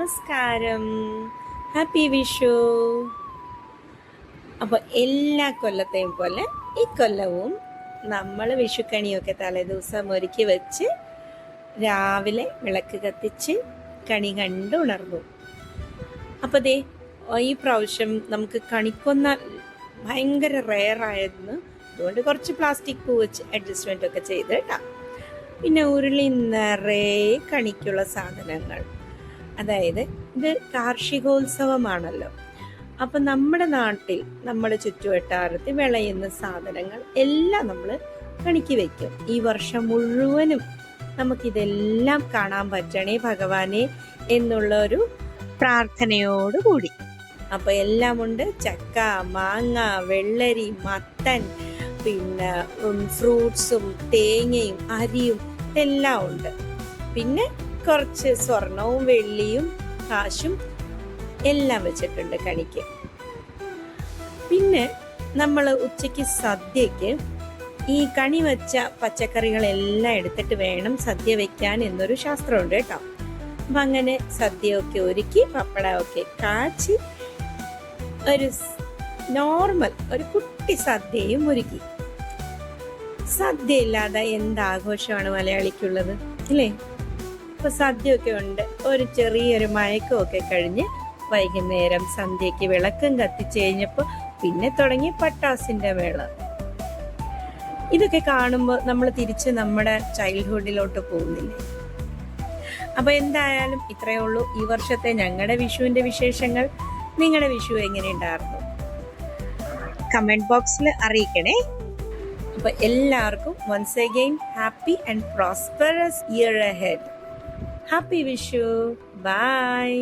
നമസ്കാരം. ഹാപ്പി വിഷു. അപ്പോൾ എല്ലാ കൊല്ലത്തെയും പോലെ ഈ കൊല്ലവും നമ്മൾ വിഷുക്കണിയൊക്കെ തലേദിവസം ഒരുക്കി വെച്ച് രാവിലെ വിളക്ക് കത്തിച്ച് കണി കണ്ട് ഉണർന്നു. അപ്പോൾ ദേ ഈ പ്രാവശ്യം നമുക്ക് കണിക്കൊന്ന ഭയങ്കര റെയറായിരുന്നു. അതുകൊണ്ട് കുറച്ച് പ്ലാസ്റ്റിക് പൂ വെച്ച് അഡ്ജസ്റ്റ്മെൻ്റ് ഒക്കെ ചെയ്ത് കേട്ടോ. പിന്നെ ഉരുളി നിറയെ കണിക്കുള്ള സാധനങ്ങൾ. അതായത് ഇത് കാർഷികോത്സവമാണല്ലോ. അപ്പം നമ്മുടെ നാട്ടിൽ നമ്മുടെ ചുറ്റുവട്ടാരത്തിൽ വിളയുന്ന സാധനങ്ങൾ എല്ലാം നമ്മൾ കണിക്ക് വയ്ക്കും. ഈ വർഷം മുഴുവനും നമുക്കിതെല്ലാം കാണാൻ പറ്റണേ ഭഗവാനെ എന്നുള്ളൊരു പ്രാർത്ഥനയോടുകൂടി. അപ്പോൾ എല്ലാം ഉണ്ട്. ചക്ക, മാങ്ങ, വെള്ളരി, മത്തൻ, പിന്നെ ഫ്രൂട്ട്സും തേങ്ങയും അരിയും എല്ലാം ഉണ്ട്. പിന്നെ കുറച്ച് സ്വർണവും വെള്ളിയും കാശും എല്ലാം വെച്ചിട്ടുണ്ട് കണിക്ക്. പിന്നെ നമ്മൾ ഉച്ചയ്ക്ക് സദ്യക്ക് ഈ കണി വെച്ച പച്ചക്കറികളെല്ലാം എടുത്തിട്ട് വേണം സദ്യ വെക്കാൻ എന്നൊരു ശാസ്ത്രമുണ്ട് കേട്ടോ. അപ്പം അങ്ങനെ സദ്യയൊക്കെ ഒരുക്കി പപ്പടമൊക്കെ കാച്ചി ഒരു നോർമൽ ഒരു കുട്ടി സദ്യയും ഒരുക്കി. സദ്യ ഇല്ലാതെ എന്താഘോഷമാണ് മലയാളിക്കുള്ളത് അല്ലേ? അപ്പൊ സദ്യയൊക്കെ ഉണ്ട്. ഒരു ചെറിയൊരു മയക്കമൊക്കെ കഴിഞ്ഞ് വൈകുന്നേരം സന്ധ്യയ്ക്ക് വിളക്കും കത്തിച്ചു കഴിഞ്ഞപ്പോൾ പിന്നെ തുടങ്ങി പട്ടാസിന്റെ മേളം. ഇതൊക്കെ കാണുമ്പോൾ നമ്മൾ തിരിച്ച് നമ്മുടെ ചൈൽഡ്ഹുഡിലോട്ട് പോകുന്നില്ലേ? അപ്പൊ എന്തായാലും ഇത്രയേ ഉള്ളൂ ഈ വർഷത്തെ ഞങ്ങളുടെ വിഷുവിന്റെ വിശേഷങ്ങൾ. നിങ്ങളുടെ വിഷു എങ്ങനെയുണ്ടായിരുന്നു? കമന്റ് ബോക്സിൽ അറിയിക്കണേ. അപ്പൊ എല്ലാവർക്കും once again happy and prosperous year ahead. Happy Vishu. Bye.